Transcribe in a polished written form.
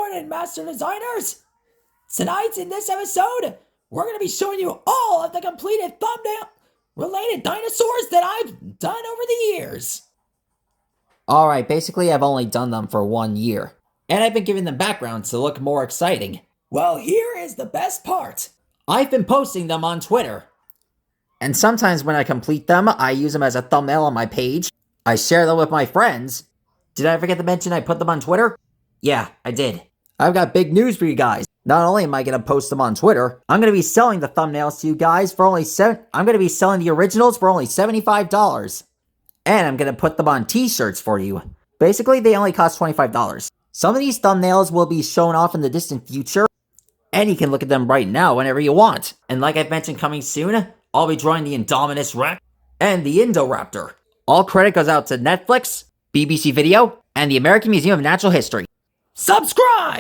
morning, master designers! Tonight, in this episode, we're going to be showing you all of the completed thumbnail-related dinosaurs that I've done over the years. Alright, basically I've only done them for 1 year. And I've been giving them backgrounds to look more exciting. Well, here is the best part. I've been posting them on Twitter. And sometimes when I complete them, I use them as a thumbnail on my page. I share them with my friends. Did I forget to mention I put them on Twitter? Yeah, I did. I've got big news for you guys. Not only am I going to post them on Twitter, I'm going to be selling the thumbnails to you guys for only I'm going to be selling the originals for only $75. And I'm going to put them on t-shirts for you. Basically, they only cost $25. Some of these thumbnails will be shown off in the distant future, and you can look at them right now whenever you want. And like I've mentioned coming soon, I'll be drawing the Indominus Rex and the Indoraptor. All credit goes out to Netflix, BBC Video, and the American Museum of Natural History. Subscribe!